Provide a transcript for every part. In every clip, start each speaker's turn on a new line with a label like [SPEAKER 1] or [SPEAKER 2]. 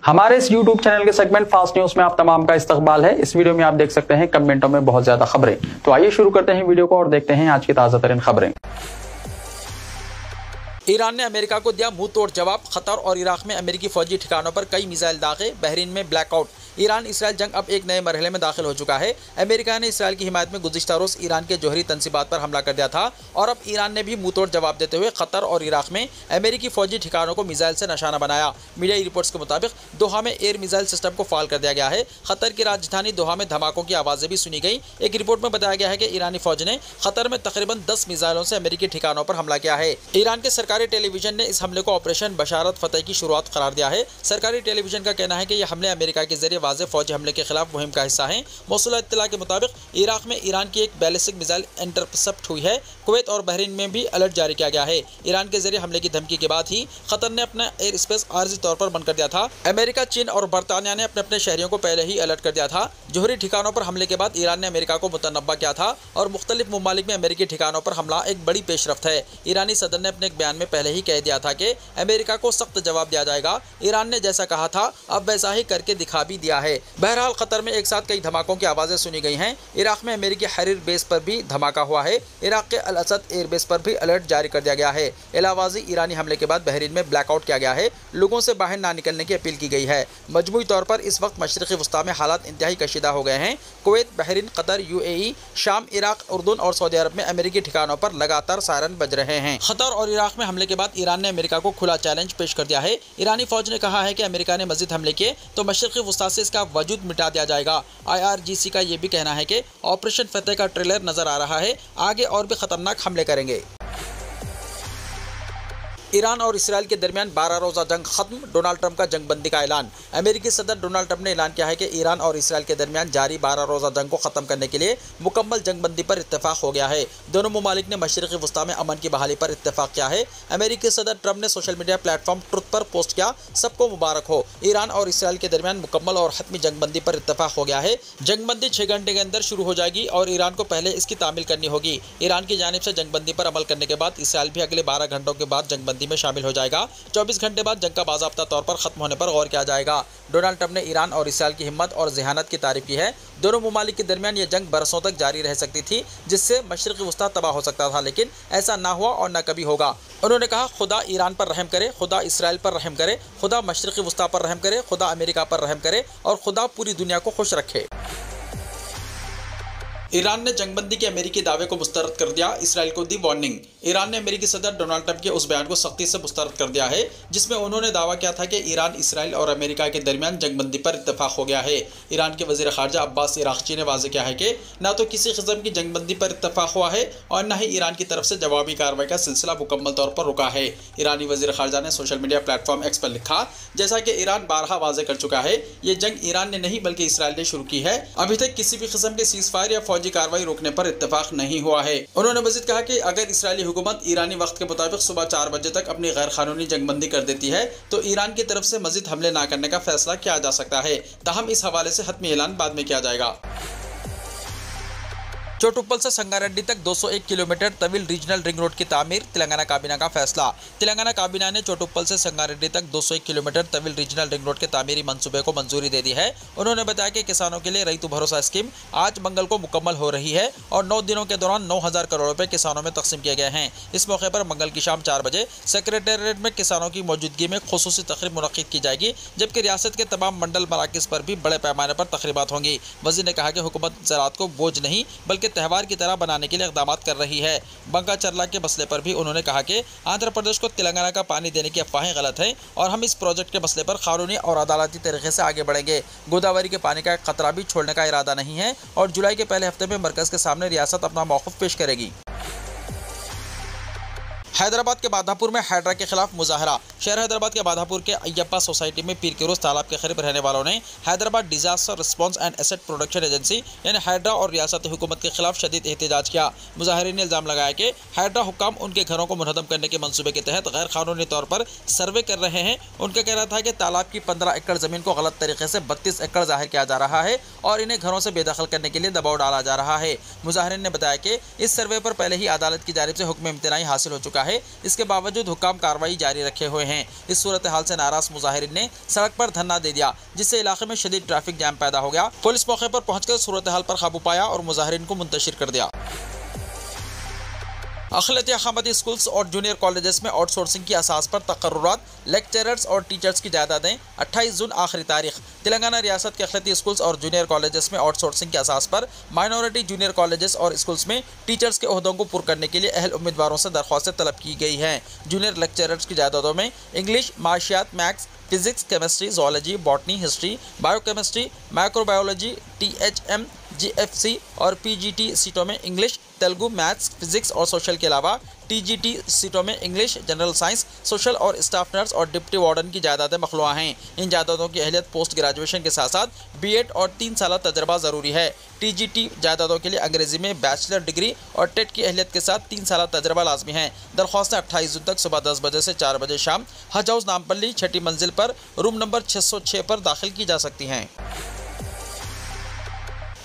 [SPEAKER 1] हमारे इस YouTube channel के सेगमेंट फास्ट न्यूज में आप तमाम का इस्तकबाल है। इस वीडियो में आप देख सकते हैं कमेंटों में बहुत ज्यादा खबरें। तो आइए शुरू करते हैं वीडियो को और देखते हैं आज की ताजा तरीन खबरें।
[SPEAKER 2] ईरान ने अमेरिका को दिया मुंह तोड़ जवाब। कतर और इराक में अमेरिकी फौजी ठिकानों पर कई मिसाइल दागे। बहरीन में ब्लैकआउट। ईरान इसराइल जंग अब एक नए मरहले में दाखिल हो चुका है। अमेरिका ने इसराइल की हिमायत में गुज़िश्ता रोज़ ईरान के जौहरी तंसीबात पर हमला कर दिया था और अब ईरान ने भी मुंह तोड़ जवाब देते हुए कतर और इराक में अमेरिकी फौजी ठिकानों को मिसाइल से निशाना बनाया। मीडिया रिपोर्ट्स के मुताबिक दोहा में एयर मिसाइल सिस्टम को फाल कर दिया गया है। कतर की राजधानी दोहा में धमाकों की आवाज़ें भी सुनी गई। एक रिपोर्ट में बताया गया है कि ईरानी फौज ने कतर में तकरीबन 10 मिसाइलों से अमेरिकी ठिकानों पर हमला किया है। ईरान के सरकारी टेलीविजन ने इस हमले को ऑपरेशन बशारत फतेह की शुरुआत करार दिया है। सरकारी टेलीविजन का कहना है कि यह हमले अमेरिका के जरिए वाज़ेह फौजी हमले के खिलाफ मुहिम का हिस्सा है। मौसूला इत्तला के मुताबिक इराक में ईरान की एक बैलिस्टिक मिसाइल इंटरसेप्ट हुई है। कुवैत और बहरीन में भी अलर्ट जारी किया गया है। ईरान के जरिए हमले की धमकी के बाद ही कतर ने अपना एयर स्पेस आर्जी तौर पर बंद कर दिया था। अमेरिका, चीन और बरतानिया ने अपने अपने शहरियों को पहले ही अलर्ट कर दिया था। जौहरी ठिकानों पर हमले के बाद ईरान ने अमेरिका को मुतनब्बा किया था और मुख्तलिफ ममालिक में अमेरिकी ठिकानों पर हमला एक बड़ी पेशरफ्त है। ईरानी सदर ने अपने एक बयान में पहले ही कह दिया था कि अमेरिका को सख्त जवाब दिया जाएगा। ईरान ने जैसा कहा था अब वैसा ही करके दिखा भी दिया है। बहरहाल कतर में एक साथ कई धमाकों की आवाज़ें सुनी गई हैं। इराक में अमेरिकी हरीर बेस पर भी धमाका हुआ है। इराक के अल असद एयरबेस पर भी अलर्ट जारी कर दिया गया है। इलाहाबादी ईरानी हमले के बाद बहरीन में ब्लैकआउट किया गया है। लोगों से बाहर ना निकलने की अपील की गई है। मजमूई तौर पर इस वक्त मशरिकी वस्ता में हालात इंतहाई कशीदा हो गए हैं। कुवैत, बहरीन, कतर, UAE, शाम, इराक, उर्दून और सऊदी अरब में अमेरिकी ठिकानों पर लगातार सायरन बज रहे हैं। कतर और इराक में हमले के बाद ईरान ने अमेरिका को खुला चैलेंज पेश कर दिया है। ईरानी फौज ने कहा है कि अमेरिका ने मजीद हमले किए तो मशरिकी वस्ता से इसका वजूद मिटा दिया जाएगा। IRGC का यह भी कहना है कि ऑपरेशन फतेह का ट्रेलर नजर आ रहा है, आगे और भी खतरनाक हमले करेंगे। ईरान और इसराइल के दरमियान 12 रोज़ा जंग खत्म। डोनाल्ड ट्रंप का जंगबंदी का ऐलान। अमेरिकी सदर डोनाल्ड ट्रंप ने ऐलान किया है कि ईरान और इसराइल के दरमियान जारी 12 रोज़ा जंग को ख़त्म करने के लिए मुकम्मल जंगबंदी पर इत्तेफाक हो गया है। दोनों ममालिक ने मशरिकी वस्ता में अमन की बहाली पर इत्तेफाक किया है। अमेरिकी सदर ट्रंप ने सोशल मीडिया प्लेटफॉर्म ट्रुथ पर पोस्ट किया, सबको मुबारक हो। ईरान और इसराइल के दरमियान मुकम्मल और हतमी जंगबंदी पर इत्तेफाक हो गया है। जंगबंदी 6 घंटे के अंदर शुरू हो जाएगी और ईरान को पहले इसकी तामील करनी होगी। ईरान की जानिब से जंगबंदी पर अमल करने के बाद इसराइल भी अगले 12 घंटों के बाद जंगबंदी में शामिल हो जाएगा। 24 घंटे बाद जंग का बाज़ाब्ता तौर पर खत्म होने पर गौर किया जाएगा। डोनाल्ड ट्रंप ने ईरान और इसराइल की हिम्मत और ज़हानत की तारीफ की है। दोनों ममालिक के दरमियान ये जंग बरसों तक जारी रह सकती थी, जिससे मशरिक़ी वस्ता तबाह हो सकता था, लेकिन ऐसा ना हुआ और न कभी होगा। उन्होंने कहा, खुदा ईरान पर रहम करे, खुदा इसराइल पर रहम करे, खुदा मशरिक़ी वस्ता पर रहम करे, खुदा अमेरिका पर रहम करे और खुदा पूरी दुनिया को खुश रखे। ईरान ने जंगबंदी के अमेरिकी दावे को मुस्तरद कर दिया। इसराइल को दी वार्निंग। ईरान ने अमेरिकी सदर डोनाल्ड ट्रंप के उस बयान को सख्ती से मुस्तरद कर दिया है जिसमें उन्होंने दावा किया था कि ईरान, इसराइल और अमेरिका के दरमियान जंगबंदी पर इत्तेफाक हो गया है। ईरान के वज़ीर ख़ारजा अब्बास इराक़ची ने वाज़ेह किया है कि न तो किसी किस्म की जंगबंदी पर इत्तेफाक हुआ है और न ही ईरान की तरफ से जवाबी कार्रवाई का सिलसिला मुकम्मल तौर पर रुका है। ईरानी वज़ीर ख़ारजा ने सोशल मीडिया प्लेटफॉर्म X पर लिखा, जैसा कि ईरान बारहा वाज़ेह कर चुका है, ये जंग ईरान ने नहीं बल्कि इसराइल ने शुरू की है। अभी तक किसी भी किस्म के सीज़ फायर या फौजी कार्रवाई रोकने पर इत्तेफाक नहीं हुआ है। उन्होंने मज़ीद कहा कि अगर इसराइली हुकूमत ईरानी वक्त के मुताबिक सुबह 4 बजे तक अपनी गैर कानूनी जंगबंदी कर देती है तो ईरान की तरफ से मज़ीद हमले न करने का फैसला किया जा सकता है। ताहम इस हवाले से हतमी ऐलान बाद में किया जाएगा। चोटुप्पल से संगारेड्डी तक 201 किलोमीटर तवील रीजनल रिंग रोड की तामीर। तेलंगाना काबीना का फैसला। तेलंगाना काबीना ने चोटुप्पल से संगारेड्डी तक 201 किलोमीटर तवील रीजनल रिंग रोड के तामीरी मंसूबे को मंजूरी दे दी है। उन्होंने बताया कि किसानों के लिए रईतु भरोसा स्कीम आज मंगल को मुकम्मल हो रही है और 9 दिनों के दौरान 9,000 करोड़ रुपए किसानों में तकसीम किए गए हैं। इस मौके पर मंगल की शाम 4 बजे सेक्रेटेरिएट में किसानों की मौजूदगी में खुसूसी तकरीब मुनक्किद की जाएगी, जबकि रियासत के तमाम मंडल मराकज़ पर भी बड़े पैमाने पर तकरीबात होंगी। वज़ीर ने कहा कि हुकूमत ज़राअत को बोझ नहीं बल्कि त्यौहार की तरह बनाने के लिए इक़दामात कर रही है। बंका चरला के मसले पर भी उन्होंने कहा कि आंध्र प्रदेश को तेलंगाना का पानी देने की अफवाहें गलत हैं और हम इस प्रोजेक्ट के मसले पर कानूनी और अदालती तरीके से आगे बढ़ेंगे। गोदावरी के पानी का एक खतरा भी छोड़ने का इरादा नहीं है और जुलाई के पहले हफ्ते में मरकज़ के सामने रियासत अपना मौक़िफ़ पेश करेगी। हैदराबाद के बाधापुर में हाइड्रा के खिलाफ मुजाहरा। शहर हैदराबाद के बाधापुर के अय्यप्पा सोसाइटी में पीर के रोज़ तालाब के करीब रहने वालों ने Hyderabad disaster response and asset protection agency यानी हाइड्रा और रियासती हुकूमत के खिलाफ शदीद एहतजाज किया। मुजाहिरीन ने इल्ज़ाम लगाया कि हाइड्रा हुक्काम उनके घरों को मुनहदम करने के मनसूबे के तहत गैर कानूनी तौर पर सर्वे कर रहे हैं। उनका कहना था कि तालाब की 15 एकड़ ज़मीन को गलत तरीके से 32 एकड़ जाहिर किया जा रहा है और इन्हें घरों से बेदखल करने के लिए दबाव डाला जा रहा है। मुजाहिरीन ने बताया कि इस सर्वे पर पहले ही अदालत की जानिब से हुक्म इम्तनाई हासिल हो चुका है। इसके बावजूद हुक्काम कार्रवाई जारी रखे हुए हैं। इस सूरत हाल से नाराज मुजाहिरीन ने सड़क पर धरना दे दिया, जिससे इलाके में शदीद ट्रैफिक जाम पैदा हो गया। पुलिस मौके पर पहुंचकर सूरत हाल पर काबू पाया और मुजाहिरीन को मुंतशिर कर दिया। अखिलती अहमदी स्कूल्स और जूनियर कॉलेजेस में आउटसोर्सिंग की असास पर तकर्रुरात, लेक्चरर्स और टीचर्स की जायदादें 28 जून आखिरी तारीख। तेलंगाना रियासत के अखिलती स्कूल्स और जूनियर कॉलेजेस में आउटसोर्सिंग की असास पर माइनॉरिटी जूनियर कॉलेजेस और स्कूल्स में टीचर्स के ओहदों को पुर करने के लिए अहल उम्मीदवारों से दरख्वास्तें तलब की गई हैं। जूनियर लेक्चरर्स की जायदादों में इंग्लिश, माशियात, maths, physics, chemistry, zoology, botany, history, biochemistry, microbiology, THM, GFC और PGT सीटों में इंग्लिश, तेलुगु, मैथ्स, फिजिक्स और सोशल के अलावा TGT सीटों में इंग्लिश, जनरल साइंस, सोशल और स्टाफ नर्स और डिप्टी वार्डन की जायदादें मखलूआ हैं। इन जायदादों की अहलियत पोस्ट ग्रेजुएशन के साथ साथ B.Ed और 3 साल तजर्बा ज़रूरी है। TGT जायदादों के लिए अंग्रेजी में बैचलर डिग्री और टेट की अहलियत के साथ 3 साल तजर्बा लाजमी है। दरख्वास्तें 28 जून तक सुबह 10 बजे से 4 बजे शाम हज हाउस नामपल्ली 6ठी मंजिल पर रूम नंबर 606 पर दाखिल की जा सकती हैं।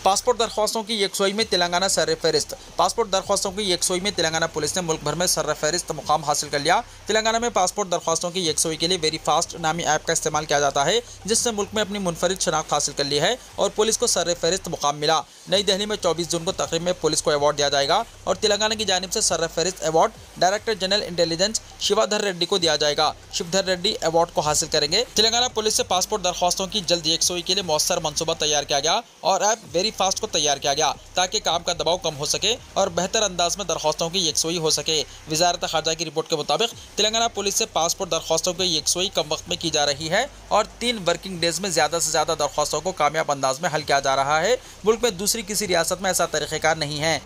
[SPEAKER 2] पासपोर्ट दरख्वास्तों की यकसुई में तेलंगाना सरफहरिस्त। पासपोर्ट दरख्वास्तों की यकसुई में तेलंगाना पुलिस ने मुल्क भर में सरफहरिस्त मुकाम हासिल कर लिया। तेलंगाना में पासपोर्ट दरख्वास्तों की यकसुई के लिए वेरी फास्ट नामी ऐप का इस्तेमाल किया जाता है, जिससे मुल्क में अपनी मुनफरिद शनाख्त हासिल कर ली है और पुलिस को सरफहरिस्त मुकाम मिला। नई दिल्ली में 24 जून को तकरीब में पुलिस को अवार्ड दिया जाएगा और तेलंगाना की जानिब से सरफहरिस्त award director general intelligence Shivadhar Reddy को दिया जाएगा। शिवधर रेड्डी अवार्ड को हासिल करेंगे। तेलंगाना पुलिस से पासपोर्ट दरख्वास्तों की जल्द यकसुई के लिए मौसर मनसूबा तैयार किया गया और ऐप वेरी फास्ट को तैयार किया गया ताकि काम का दबाव कम हो सके और बेहतर अंदाज में दरख्वास्तों की यकसुई हो सके। वजारत खारजा की रिपोर्ट के मुताबिक तेलंगाना पुलिस से पासपोर्ट दरख्वास्तों की यकसुई कम वक्त में की जा रही है और 3 वर्किंग डेज में ज़्यादा से ज़्यादा दरख्वास्तों को कामयाब अंदाज में हल किया जा रहा है। मुल्क में दूसरी किसी रियासत में ऐसा तरीक़ेकार नहीं है।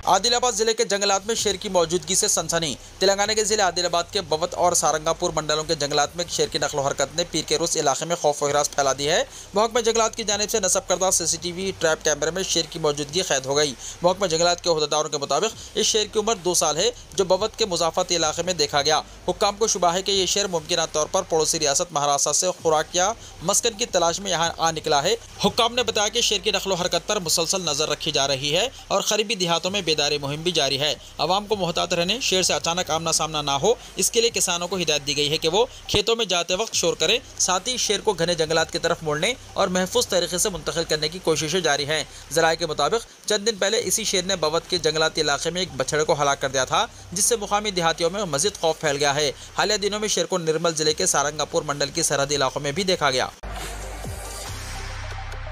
[SPEAKER 2] आदिलाबाद जिले के जंगलात में शेर की मौजूदगी से सनसनी। तेलंगाना के जिले आदिलाबाद के बवत और सारंगापुर मंडलों के जंगलात में शेर की नकलो हरकत ने पीर के रोज इलाके में खौफ व हिरास फैला दी है। महकमा जंगलात की जानिब से नस्ब करदा CCTV ट्रैप कैमरे में शेर की मौजूदगी कैद हो गई। महकमा जंगलात के ओहदेदारों के मुताबिक इस शेर की उम्र 2 साल है, जो बवत के मुजाफत इलाके में देखा गया। हुक्काम को शुबा है कि ये शेर मुमकिन तौर पर पड़ोसी रियासत महाराष्ट्र से खुराक या मस्कन की तलाश में यहाँ आ निकला है। हुक्काम ने बताया कि शेर की नकलो हरकत पर मुसलसल नजर रखी जा रही है और करीबी देहातों में बेदारी मुहिम भी जारी है। अवाम को मोहतात रहने, शेर से अचानक आमना सामना ना हो, इसके लिए किसानों को हिदायत दी गई है कि वो खेतों में जाते वक्त शोर करें। साथ ही शेर को घने जंगलात की तरफ मोड़ने और महफूज तरीके से मुंतकिल करने की कोशिशें जारी हैं। ज़राए के मुताबिक चंद दिन पहले इसी शेर ने बवत के जंगलाती इलाके में एक बछड़े को हलाक कर दिया था, जिससे मुकामी देहातियों में मजीद खौफ फैल गया है। हालिया दिनों में शेर को निर्मल जिले के सारंगापुर मंडल की सरहदी इलाकों में भी देखा गया।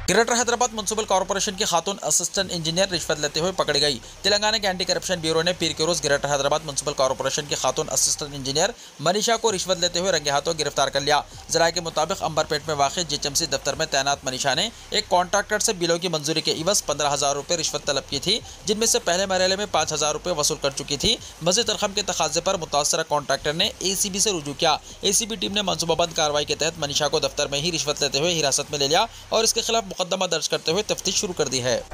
[SPEAKER 2] ग्रेटर हैदराबाद म्युनिसिपल कॉर्पोरेशन की खातून असिस्टेंट इंजीनियर रिश्वत लेते हुए पकड़ी गई। तेलंगाना के एंटी करप्शन ब्यूरो ने पीर के रोज ग्रेटर हैदराबाद म्युनिसिपल कॉर्पोरेशन की खातून असिस्टेंट इंजीनियर मनीषा को रिश्वत लेते हुए रंगे हाथों गिरफ्तार कर लिया। जराये के मुताबिक अंबरपेट में वाक़ GHMC दफ्तर में तैनात मनीषा ने एक कॉन्ट्रैक्टर से बिलों की मंजूरी के इवज 15,000 रुपये रिश्वत तलब की थी, जिनमें से पहले मरहले में 5,000 रुपये वसूल कर चुकी थी। मज़ीद रकम के तकाजे पर मुतासरा कॉन्ट्रैक्टर ने ACB से रुजू किया। ACB टीम ने मनसूबाबंद कार्रवाई के तहत मनीषा को दफ्तर में ही रिश्वत लेते हुए हिरासत में ले लिया और इसके खिलाफ मुकदमा दर्ज करते हुए तफ्तीश शुरू कर दी है।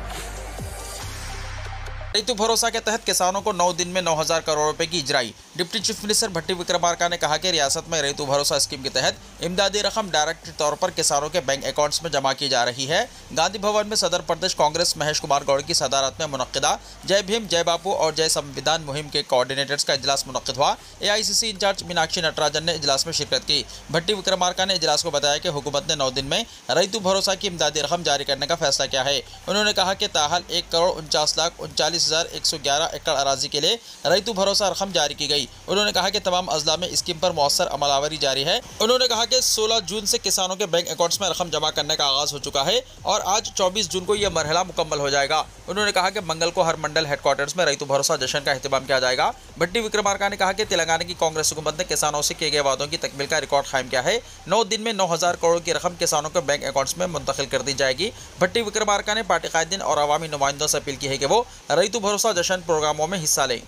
[SPEAKER 2] ऋतु भरोसा के तहत किसानों को 9 दिन में 9,000 करोड़ रुपए की इजराई। डिप्टी चीफ मिनिस्टर भट्टी विक्रमार्का ने कहा कि रियासत में ऋतु भरोसा स्कीम के तहत इमदादी रकम डायरेक्ट तौर पर किसानों के बैंक अकाउंट्स में जमा की जा रही है। गांधी भवन में सदर प्रदेश कांग्रेस महेश कुमार गौड़ की सदारत में मुनक्किदा जय भीम, जय बापू और जय संविधान मुहिम के कोऑर्डिनेटर्स का इजलास मुनक्किद हुआ। AICC इंचार्ज मीनाक्षी नटराजन ने इजलास में शिरकत की। भट्टी विक्रमार्का ने इजलास को बताया कि हुकूमत ने 9 दिन में ऋतु भरोसा की इमदादी रकम जारी करने का फैसला किया है। उन्होंने कहा कि ताहाल 1,49,39,111 एकड़ अराजी के लिए ऋतु भरोसा रकम जारी की गई। उन्होंने कहा कि तमाम अजला में स्कीम पर मौसर अमलावरी जारी है। उन्होंने कहा कि 16 जून से किसानों के बैंक अकाउंट्स में रकम जमा करने का आगाज हो चुका है और आज 24 जून को यह मरहला मुकम्मल हो जाएगा। उन्होंने कहा कि मंगल को हर मंडल हेडक्वार्टर्स में ऋतु भरोसा जश्न का एहतमाम किया जाएगा। भट्टी विक्रमार्का ने कहा कि तेलंगाना की कांग्रेस हुकूमत ने किसानों से किए गए वादों की तकमील का रिकॉर्ड कायम किया है। 9 दिन में 9,000 करोड़ की रकम किसानों के बैंक अकाउंट्स में मुंतकिल कर दी जाएगी। भट्टी विक्रमार्का ने पार्टी कायदीन और अवामी नुमाइंदों से अपील की है कि वो ऋतु भरोसा जश्न प्रोग्रामों में हिस्सा लें।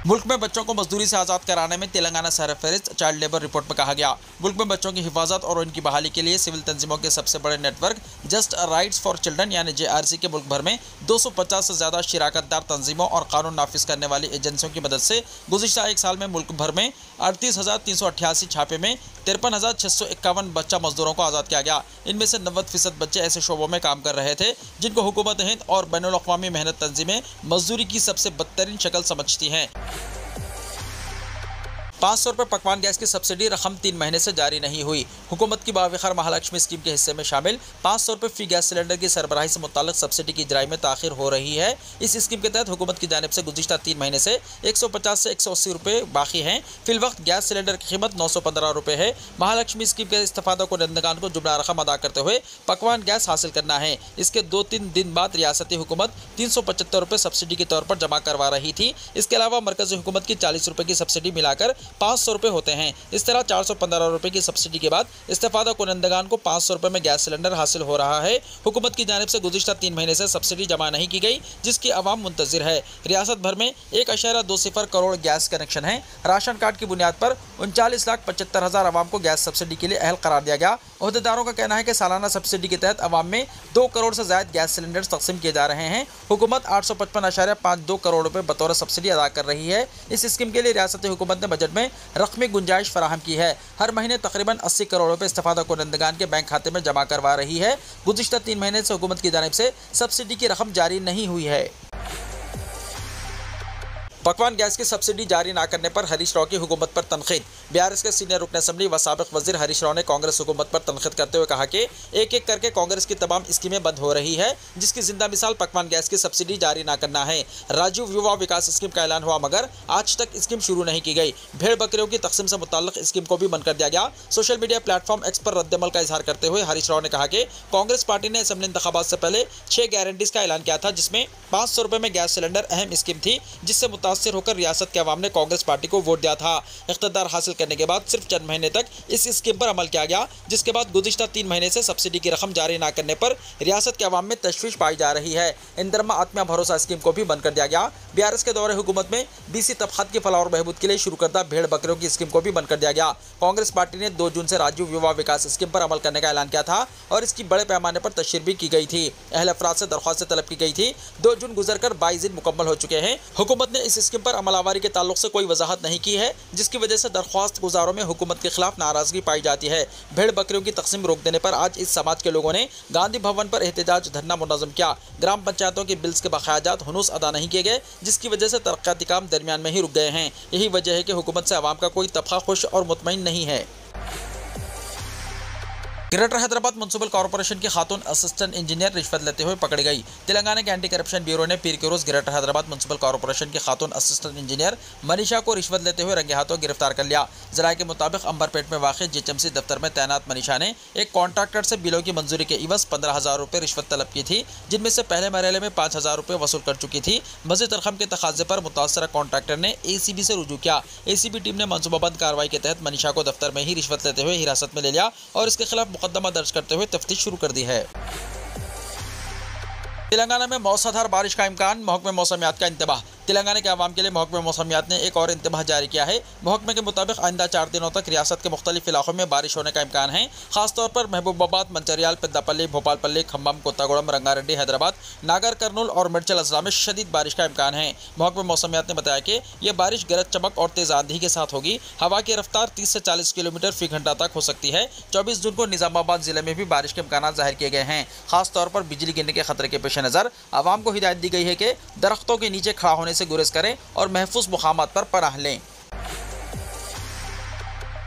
[SPEAKER 2] मुल्क में बच्चों को मजदूरी से आज़ाद कराने में तेलंगाना सरफहरिस्त। चाइल्ड लेबर रिपोर्ट में कहा गया, मुल्क में बच्चों की हिफाजत और उनकी बहाली के लिए सिविल तंजीमों के सबसे बड़े network just rights for children यानी JRC के मुल्क भर में 250 से ज़्यादा शिराकतदार तंजीमों और कानून नाफिज करने वाली एजेंसियों की मदद से गुज़िश्ता 1 साल में मुल्क भर में 38,388 छापे में 53,651 बच्चा मजदूरों को आज़ाद किया गया। इनमें से 90% बच्चे ऐसे शोबों में काम कर रहे थे जिनको हुकूमत हिंद और बैनुल अक़वामी मेहनत तंजीमें मजदूरी की सबसे बदतरीन शक्ल समझती हैं। 500 रुपये पकवान गैस की सब्सिडी रकम 3 महीने से जारी नहीं हुई। हुकूमत की बावखार महालक्ष्मी स्कीम के हिस्से में शामिल 500 रुपये फी गैस सिलेंडर की सरबराही से मुताल्लिक सब्सिडी की इजराई में ताखिर हो रही है। इस स्कीम के तहत हुकूमत की जानिब से गुज़िश्ता 3 महीने से 150 से 180 रुपये बाकी हैं। फिलवक्त गैस सिलेंडर की कीमत 915 रुपये है। महालक्ष्मी स्कीम के इस्तेफादा कुनंदगान को जुबना रकम अदा करते हुए पकवान गैस हासिल करना है। इसके 2-3 दिन बाद रियासती हुकूमत 375 रुपये सब्सिडी के तौर पर जमा करवा रही थी। इसके अलावा मरकजी हुकूमत की 40 रुपये की सब्सिडी मिलाकर 500 रुपये होते हैं। इस तरह 415 रुपये की सब्सिडी के बाद इस्तेफादा कुनंदगान को 500 रुपये में गैस सिलेंडर हासिल हो रहा है। हुकूमत की जानिब से गुज़िश्ता 3 महीने से सब्सिडी जमा नहीं की गई, जिसकी अवाम मुंतज़िर है। रियासत भर में 1.20 करोड़ गैस कनेक्शन हैं। राशन कार्ड की बुनियाद पर 39,75,000 अवाम को गैस सब्सिडी के लिए अहल करार दिया गया। अहदेदारों का कहना है कि सालाना सब्सिडी के तहत अवाम में 2 करोड़ से ज़ायद गैस सिलेंडर तकसीम किए जा रहे हैं। हुकूमत 855.52 करोड़ रुपये बतौर सब्सिडी अदा कर रही है। इस स्कीम के लिए रियासती हुकूमत ने बजट में रकमी गुंजाइश फराहम की है। हर महीने तकरीबन 80 करोड़ रुपये इस्तेफादा कुनंदगान के बैंक खाते में जमा करवा रही है। गुज़िश्ता 3 महीने से हुकूमत की जानिब से सब्सिडी की रकम जारी नहीं हुई है। पकवान गैस की सब्सिडी जारी ना करने पर हरीश राव की हुकूमत पर तनकीद। बीआरएस के सीनियर रुकन असम्बली व साबिक वजीर हरीश राव ने कांग्रेस हुकूमत पर तनकीद करते हुए कहा कि एक एक करके कांग्रेस की तमाम स्कीमें बंद हो रही है, जिसकी जिंदा मिसाल पकवान गैस की सब्सिडी जारी ना करना है। राजीव युवा विकास स्कीम का ऐलान हुआ मगर आज तक स्कीम शुरू नहीं की गई। भेड़ बकरियों की तकसीम से मुताल्लिक स्कीम को भी बंद कर दिया गया। सोशल मीडिया प्लेटफॉर्म एक्स पर रद्दमल का इजहार करते हुए हरीश राव ने कहा कि कांग्रेस पार्टी ने असम्बली इंतखाबात से पहले 6 गारंटीज का ऐलान किया था, जिसमें 500 रुपये में गैस सिलेंडर अहम स्कीम थी, जिससे मुतासर होकर रियासत के अवाम ने कांग्रेस पार्टी को वोट दिया था। इख्तियार हासिल करने के बाद सिर्फ चंद महीने तक इस स्कीम पर अमल किया गया, जिसके बाद गुज़िश्ता 3 महीने से सब्सिडी की रकम जारी न करने पर रियासत के अवाम में तशवीश पाई जा रही है। इंदरमा आत्मा भरोसा स्कीम को भी बंद कर दिया गया। बीआरएस के दौरे हुकूमत में बीसी तबक़ात की फलाह और बहबूद के लिए शुरू करदा भेड़ बकरियों की स्कीम को भी बंद कर दिया गया। कांग्रेस पार्टी ने 2 जून से राजीव युवा विकास स्कीम पर अमल करने का ऐलान किया था और इसकी बड़े पैमाने पर तशरीह भी की गई थी। अहल अफराद से दरख्वास्तें तलब की गई थी। 2 जून गुजरकर 22 दिन मुकम्मल हो चुके हैं। हुकूमत ने इस स्कीम पर अमलावरी के ताल्लुक से कोई वजाहत नहीं की है, जिसकी वजह से दरख्वास्त गुजारों में हुकूमत के खिलाफ नाराजगी पाई जाती है। भेड़ बकरियों की तकसीम रोक देने पर आज इस समाज के लोगों ने गांधी भवन पर एहतजाज धरना मुनज़्ज़म किया। ग्राम पंचायतों के बिल्स के बकायाजात हुनूस अदा नहीं किए गए, जिसकी वजह से तरक्याती काम दरमियान में ही रुक गए हैं। यही वजह है कि हुकूमत से अवाम का कोई तबका खुश और मुतमईन नहीं है। ग्रेटर हैदराबाद म्युनिसिपल कॉर्पोरेशन की खातून असिस्टेंट इंजीनियर रिश्वत लेते हुए पकड़ी गई। तेलंगाना के एंटी करप्शन ब्यूरो ने पीर के रोज ग्रेटर हैदराबाद म्युनिसिपल कॉर्पोरेशन की खातून असिस्टेंट इंजीनियर मनीषा को रिश्वत लेते हुए रंगे हाथों गिरफ्तार कर लिया। जराये के मुताबिक अंबरपेट में वाक़ जीएचएमसी दफ्तर में तैनात मनीषा ने एक कॉन्ट्रैक्टर से बिलों की मंजूरी के इवज 15,000 रुपये रिश्वत तलब की थी, जिनमें से पहले मरहले में 5,000 रुपये वसूल कर चुकी थी। मज़ीद रकम के तकाजे पर मुतासरा कॉन्ट्रैक्टर ने ACB से रुजू किया। ACB टीम ने मनसूबाबंद कार्रवाई के तहत मनीषा को दफ्तर में ही रिश्वत लेते हुए हिरासत में ले लिया और इसके खिलाफ मुकदमा दर्ज करते हुए तफ्तीश शुरू कर दी है। तेलंगाना में मौसलाधार बारिश का इम्कान, महकमे मौसमियात का इंतबाह। तेलंगाना के अवाम के लिए महकमे मौसमियात ने एक और इंतबाह जारी किया है। महकमे के मुताबिक आइंदा 4 दिनों तक रियासत के मुख्तलिफ इलाकों में बारिश होने का इम्कान है। खासतौर पर महबूबाबाद, मंचरियाल, पेद्दापल्ली, भोपालपल्ली, खम्बम, कोत्तागुड़म, रंगारेड्डी, हैदराबाद, नागर कर्नूल और मिर्चल अजला में शदीद बारिश का इम्कान है। महकमे मौसमियात ने बताया कि यह बारिश गरज चमक और तेज आंधी के साथ होगी। हवा की रफ्तार 30 से 40 किलोमीटर फी घंटा तक हो सकती है। 24 जून को निजामाबाद जिले में भी बारिश के इम्कान जाहिर किए गए हैं। खासतौर पर बिजली गिरने के खतरे के पेश नज़र आवाम को हिदायत दी गई है कि दरख्तों के नीचे खड़ा होने से गुरेज करें और महफूज मुकामात पर पनाह लें।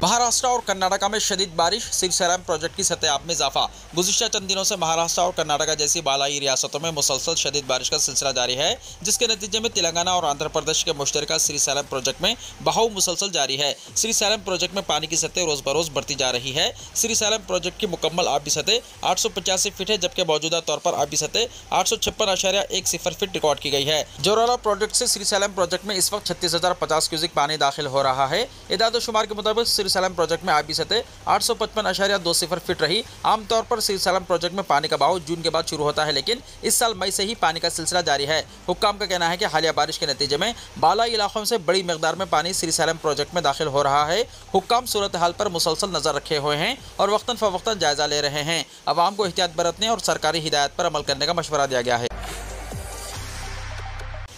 [SPEAKER 2] महाराष्ट्र और कर्नाटका में शदीद बारिश, श्रीशैलम प्रोजेक्ट की सतह में इजाफा। गुज़िश्ता चंद दिनों से महाराष्ट्र और कर्नाटका जैसी बालाई रियासतों में मुसलसल शदीद बारिश का सिलसिला जारी है, जिसके नतीजे में तेलंगाना और आंध्र प्रदेश के मुश्तरका श्रीशैलम प्रोजेक्ट में बहाव मुसलसल जारी है। श्रीशैलम प्रोजेक्ट में पानी की सतह रोज बरोज बढ़ती जा रही है। श्रीशैलम प्रोजेक्ट की मुकम्मल आबी सतह 885 फीट है, जबकि मौजूदा तौर पर आबी सतह 856.10 फीट रिकॉर्ड की गई है। जोराला प्रोजेक्ट से श्रीशैलम प्रोजेक्ट में इस वक्त 36,050 क्यूसिक पानी दाखिल हो रहा है। इदाद शुमार के मुताबिक श्रीशैलम प्रोजेक्ट में आबी सतह 855.20 फीट रही। आमतौर पर श्रीशैलम प्रोजेक्ट में पानी का बहाव जून के बाद शुरू होता है, लेकिन इस साल मई से ही पानी का सिलसिला जारी है। हुक्काम का कहना है कि हालिया बारिश के नतीजे में बालाई इलाकों से बड़ी मिकदार में पानी श्रीशैलम प्रोजेक्ट में दाखिल हो रहा है। हुक्काम सूरत हाल पर मुसलसल नजर रखे हुए हैं और वक्तन फवक्तन जायजा ले रहे हैं। अवाम को एहतियात बरतने और सरकारी हिदायत पर अमल करने का मशवरा दिया गया है।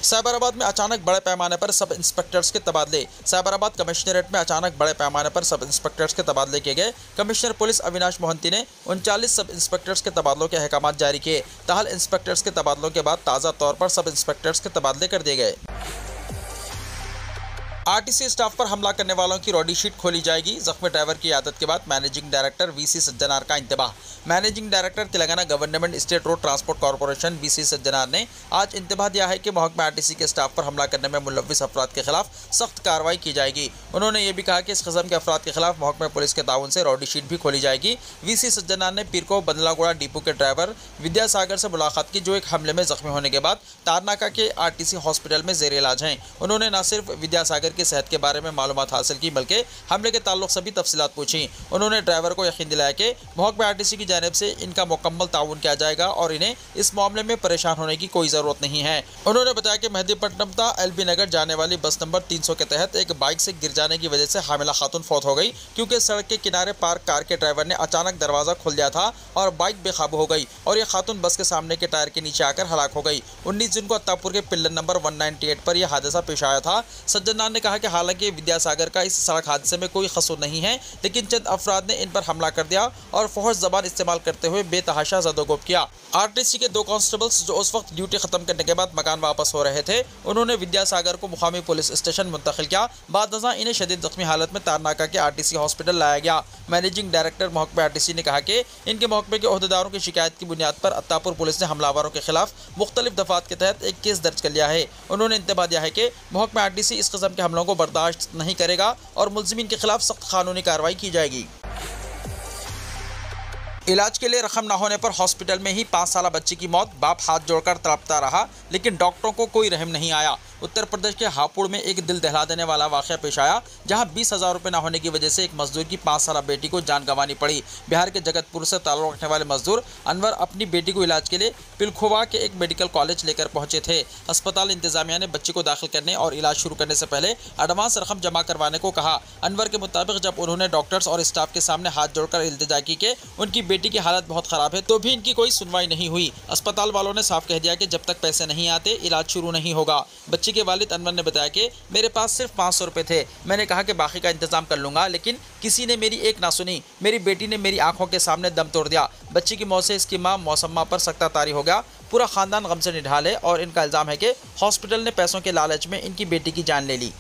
[SPEAKER 2] साइबराबाद में अचानक बड़े पैमाने पर सब इंस्पेक्टर्स के तबादले। साइबराबाद कमिश्नरेट में अचानक बड़े पैमाने पर सब इंस्पेक्टर्स के तबादले किए गए। कमिश्नर पुलिस अविनाश मोहंती ने 39 सब इंस्पेक्टर्स के तबादलों के अहकाम जारी किए। ताहल इंस्पेक्टर्स के तबादलों के बाद ताज़ा तौर पर सब इंस्पेक्टर्स के तबादले कर दिए गए। आरटीसी स्टाफ पर हमला करने वालों की रॉडी शीट खोली जाएगी। जख्मी ड्राइवर की आदत के बाद मैनेजिंग डायरेक्टर वीसी सज्जनार का इंतबाह। Managing director Telangana government state road transport corporation VC Sajjanar ने आज इंतबाह दिया है कि महकमा आरटीसी के स्टाफ पर हमला करने में मुलव्विस अफराद के खिलाफ सख्त कार्रवाई की जाएगी। उन्होंने ये भी कहा कि इस किस्म के अफराद के खिलाफ महकमा पुलिस के ताउन से रॉडी शीट भी खोली जाएगी। वीसी सज्जनार ने पीर को बंदलागुड़ा डिपो के ड्राइवर विद्यासागर से मुलाकात की, जो एक हमले में जख्मी होने के बाद तारनाका के आरटीसी हॉस्पिटल में जेर इलाज हैं। उन्होंने न सिर्फ विद्यासागर की सेहत के बारे में मालूमात हासिल की, बल्कि हमले के ताल्लुक से भी तफसीलात पूछी। उन्होंने ड्राइवर को यकीन दिलाया कि महकमा आरटीसी की जानिब से इनका मुकम्मल ताउन किया जाएगा और इन्हें इस मामले में परेशान होने की कोई ज़रूरत नहीं है। उन्होंने बताया कि मेहदीपट्टनम ता एलबी नगर जाने वाली बस नंबर 300 के तहत एक बाइक से गिर जाने की वजह से हामिला खातून फौत हो गई, क्योंकि सड़क के किनारे पार्क कार के ड्राइवर ने अचानक दरवाज़ा खोल दिया था और बाइक बेकाबू हो गई और यह खातून बस के सामने के टायर के नीचे आकर हलाक हो गई। 19 जून को अत्तापुर के पिल्लर नंबर 198 पर यह हादसा पेश आया था। सज्जनार ने कहा कि हालांकि विद्यासागर का इस सड़क हादसे में कोई कसूर नहीं है, लेकिन चंद अफराद ने इन पर हमला कर दिया और फौहश ज़बान इस्तेमाल करते हुए बेतहाशा ज़दोगोब किया। आरटीसी के 2 कांस्टेबल्स जो उस वक्त ड्यूटी खत्म करने के बाद मकान वापस हो रहे थे, उन्होंने विद्यासागर को मुकामी पुलिस स्टेशन मुंतकिल किया। बाद नज़ा इन्हें शदीद जख्मी हालत में तारनाका के आरटीसी हॉस्पिटल लाया गया। मैनेजिंग डायरेक्टर महकमा आरटीसी ने कहा कि इनके महकमे के ओहदेदारों की शिकायत की बुनियाद पर अत्तापुर पुलिस ने हमलावरों के खिलाफ मुख्तलिफ दफात के तहत एक केस दर्ज कर लिया है। उन्होंने इंतबाह दिया है कि महकमा आरटीसी इस किस्म के हमलों को बर्दाश्त नहीं करेगा और मुल्ज़िमीन के खिलाफ सख्त कानूनी कार्रवाई की जाएगी। इलाज के लिए रकम न होने पर हॉस्पिटल में ही 5 साला बच्ची की मौत। बाप हाथ जोड़कर तड़पता रहा, लेकिन डॉक्टरों को कोई रहम नहीं आया। उत्तर प्रदेश के हापुड़ में एक दिल दहला देने वाला वाक़या पेश आया, जहां 20,000 रुपये न होने की वजह से एक मजदूर की 5 साला बेटी को जान गंवानी पड़ी। बिहार के जगतपुर से ताल्लुक़ रखने वाले मजदूर अनवर अपनी बेटी को इलाज के लिए पिलखुवा के एक मेडिकल कॉलेज लेकर पहुंचे थे। अस्पताल इंतजामिया ने बच्ची को दाखिल करने और इलाज शुरू करने से पहले एडवांस रकम जमा करवाने को कहा। अनवर के मुताबिक जब उन्होंने डॉक्टर्स और स्टाफ के सामने हाथ जोड़कर इल्तिजा की कि उनकी बेटी की हालत बहुत ख़राब है, तो भी इनकी कोई सुनवाई नहीं हुई। अस्पताल वालों ने साफ कह दिया कि जब तक पैसे नहीं आते इलाज शुरू नहीं होगा। बच्ची के वालिद अनवर ने बताया कि मेरे पास सिर्फ 500 रुपये थे। मैंने कहा कि बाकी का इंतजाम कर लूँगा, लेकिन किसी ने मेरी एक ना सुनी। मेरी बेटी ने मेरी आंखों के सामने दम तोड़ दिया। बच्ची की मौत से इसकी मां मौसम्मा पर सख्ता तारी हो गया। पूरा खानदान गम से निढाल है और इनका इल्ज़ाम है कि हॉस्पिटल ने पैसों के लालच में इनकी बेटी की जान ले ली।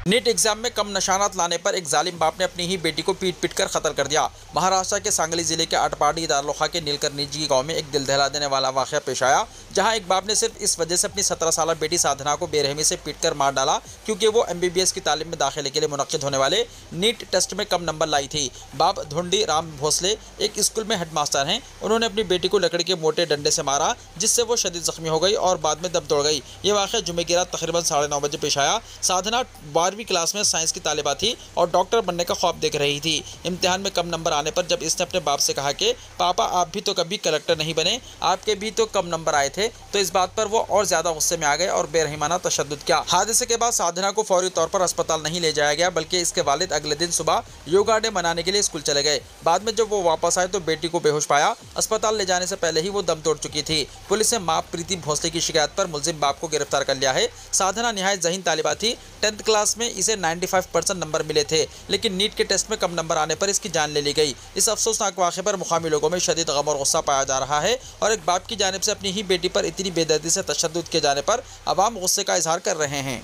[SPEAKER 2] नीट एग्जाम में कम नशानात लाने पर एक जालिम बाप ने अपनी ही बेटी को पीट पीट कर कत्ल कर दिया। महाराष्ट्र के सांगली जिले के अटपाड़ी दारलोखा के नीलकर निजी गांव में एक दिल दहला देने वाला वाक़या पेश आया, जहां एक बाप ने सिर्फ इस वजह से अपनी 17 साला बेटी साधना को बेरहमी से पीटकर मार डाला, क्योंकि वो MBBS की तालीम में दाखिले के लिए मुनक्किद होने वाले नीट टेस्ट में कम नंबर लाई थी। बाप धुंडी राम भोसले एक स्कूल में हेडमास्टर हैं। उन्होंने अपनी बेटी को लकड़ी के मोटे डंडे से मारा, जिससे वो शदीद जख्मी हो गई और बाद में दम तोड़ गई। ये वाक़या जुमे की रात तकरीबन 9:30 बजे पेश आया। साधना 12वीं क्लास में साइंस की तालिबा थी और डॉक्टर बनने का ख्वाब देख रही थी। इम्तिहान में कम नंबर आने पर जब इसने अपने बाप से कहा कि पापा आप भी तो कभी कलेक्टर नहीं बने, आपके भी तो कम नंबर आए थे, तो इस बात पर वो और ज्यादा गुस्से में आ गए और बेरहमाना तशद्दुद किया। हादसे के बाद साधना को फौरी तौर पर अस्पताल नहीं ले जाया गया, बल्कि इसके वालिद अगले दिन सुबह योगा डे मनाने के लिए स्कूल चले गए। बाद में जब वो वापस आए तो बेटी को बेहोश पाया। अस्पताल ले जाने से पहले ही वो दम तोड़ चुकी थी। पुलिस ने मां प्रीति भोसले की शिकायत पर मुलजिम बाप को गिरफ्तार कर लिया है। साधना निहायत ज़हीन तालिबा थी। 10th क्लास में इसे 95% नंबर मिले थे, लेकिन नीट के टेस्ट में कम नंबर आने पर इसकी जान ले ली गई। इस अफसोसनाक वाक़े पर मुकामी लोगों में शदीद गम और गुस्सा पाया जा रहा है और एक बाप की जानिब से अपनी ही बेटी पर इतनी बेदर्दी से तशद्दुद किए जाने पर अवाम गुस्से का इजहार कर रहे हैं।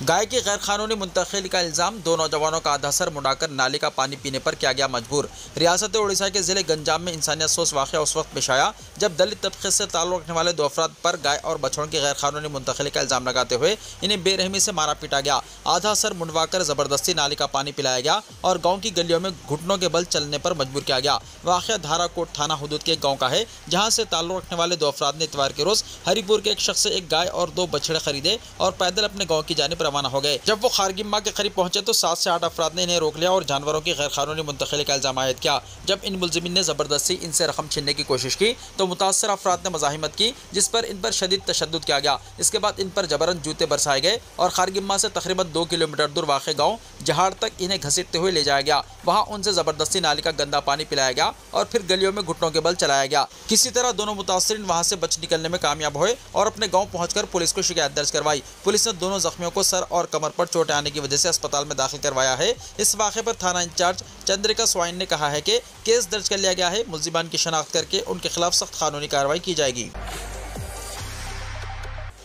[SPEAKER 2] गाय की गैर कानूनी मुंतकिली का इल्ज़ाम। 2 नौजवानों का आधा सर मुड़ाकर नाले का पानी पीने पर किया गया मजबूर। रियासत उड़ीसा के ज़िले गंजाम में इंसानियत सोच वाक़या उस वक्त पेश आया जब दलित तबके से ताल्लुक़ रखने वाले 2 अफराद पर गाय और बछड़ों की गैर कानूनी मुंतकिली का इल्ज़ाम लगाते हुए इन्हें बेरहमी से मारा पीटा गया। आधा सर मुंडवाकर ज़बरदस्ती नाले का पानी पिलाया गया और गाँव की गलियों में घुटनों के बल चलने पर मजबूर किया गया। वाक़या धाराकोट थाना हुदूद के एक गाँव का है, जहाँ से ताल्लुक़ रखने वाले 2 अफराद ने इतवार के रोज़ हरिपुर के एक शख्स से एक गाय और 2 बछड़े खरीदे और पैदल अपने गाँव की जानिब रवाना हो गए। जब वो खारगिम्मा के करीब पहुंचे तो 7 से 8 अफराद ने इन्हें रोक लिया और जानवरों की गैर कानूनी मुंतकिली का इल्जाम आयद किया। जब इन मुलजिमीन ने जबरदस्ती इनसे रकम छीनने की कोशिश की तो मुतासर अफराद ने मज़ाहिमत की, जिस पर इन पर शदीद तशद्दुद किया गया। इसके बाद इन पर जबरन जूते बरसाए गए और खारगिम्मा से तकरीबन 2 किलोमीटर दूर वाक़े गाँव जहाड़ तक इन्हें घसीटते हुए ले जाया गया। वहाँ उनसे जबरदस्ती नाली का गंदा पानी पिलाया गया और फिर गलियों में घुटनों के बल चलाया गया। किसी तरह दोनों मुतासरीन वहाँ से बच निकलने में कामयाब हुए और अपने गाँव पहुँचकर पुलिस को शिकायत दर्ज करवाई। पुलिस ने दोनों जख्मियों को सर और कमर पर चोटें आने की वजह से अस्पताल में दाखिल करवाया है। इस वाक़े पर थाना इंचार्ज चंद्रिका स्वाइन ने कहा है कि केस दर्ज कर लिया गया है। मुल्जिमान की शनाख्त करके उनके खिलाफ सख्त कानूनी कार्रवाई की जाएगी।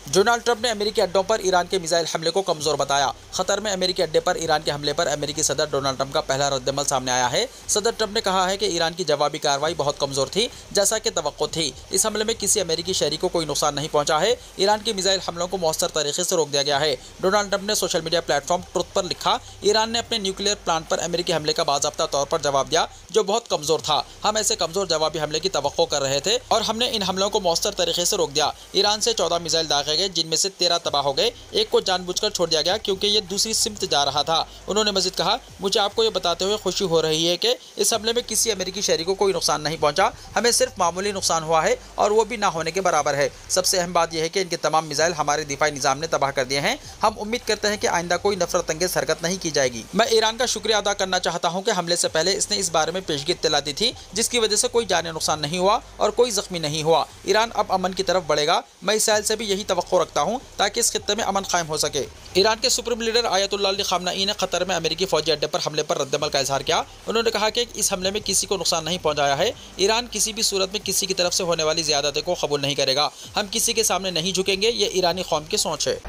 [SPEAKER 2] डोनाल्ड ट्रंप ने अमेरिकी अड्डों पर ईरान के मिसाइल हमले को कमजोर बताया। खतर में अमेरिकी अड्डे पर ईरान के हमले पर अमेरिकी सदर डोनाल्ड ट्रंप का पहला रद्दमल सामने आया है। सदर ट्रंप ने कहा है कि ईरान की जवाबी कार्रवाई बहुत कमजोर थी, जैसा कि तवक्को थी। इस हमले में किसी अमेरिकी शहरी को कोई नुकसान नहीं पहुंचा है। ईरान के मिसाइल हमलों को मौसर तरीके से रोक दिया गया है। डोनाल्ड ट्रंप ने सोशल मीडिया प्लेटफॉर्म ट्रुथ पर लिखा, ईरान ने अपने न्यूक्लियर प्लांट पर अमेरिकी हमले का बाज़ाब्ता तौर पर जवाब दिया, जो बहुत कमजोर था। हम ऐसे कमजोर जवाबी हमले की तवक्को कर रहे थे और हमने इन हमलों को मौसर तरीके से रोक दिया। ईरान से 14 मिसाइल दागे गए, जिनमें से 13 तबाह हो गए। एक को जानबूझकर छोड़ दिया गया क्योंकि ये दूसरी सिमत जा रहा था। उन्होंने मजीद कहा, मुझे आपको ये बताते हुए खुशी हो रही है कि इस हमले में किसी अमेरिकी शहरी को कोई नुकसान नहीं पहुंचा। हमें सिर्फ मामूली नुकसान हुआ है और वो भी ना होने के बराबर है। सबसे अहम बात यह है कि इनके तमाम मिसाइल हमारे दिफाई निज़ाम ने तबाह कर दिए हैं। हम उम्मीद करते हैं कि आइंदा कोई नफरत अंगेज हरकत नहीं की जाएगी। मैं ईरान का शुक्रिया अदा करना चाहता हूँ कि हमले से पहले इसने इस बारे में पेशगी इत्तला दी थी, जिसकी वजह से कोई जानी नुकसान नहीं हुआ और कोई जख्मी नहीं हुआ। ईरान अब अमन की तरफ बढ़ेगा। मैं इसराइल से भी यही तवक्को रखता हूँ ताकि इस खित्ते में अमन कायम हो सके। ईरान के supreme leader Ayatollah Ali Khamenei ने कतर में अमेरिकी फौजी अड्डे पर हमले पर रद्दमल का इजहार किया। उन्होंने कहा कि इस हमले में किसी को नुकसान नहीं पहुंचाया है। ईरान किसी भी सूरत में किसी की तरफ से होने वाली ज़्यादती को कबूल नहीं करेगा। हम किसी के सामने नहीं झुकेंगे। ये ईरानी कौम की सोच है।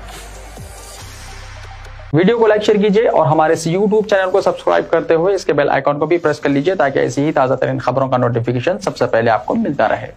[SPEAKER 1] वीडियो को लाइक शेयर कीजिए और हमारे इस YouTube चैनल को सब्सक्राइब करते हुए इसके बेल आइकॉन को भी प्रेस कर लीजिए ताकि ऐसी ही ताज़ा तरीन खबरों का नोटिफिकेशन सबसे पहले आपको मिलता रहे।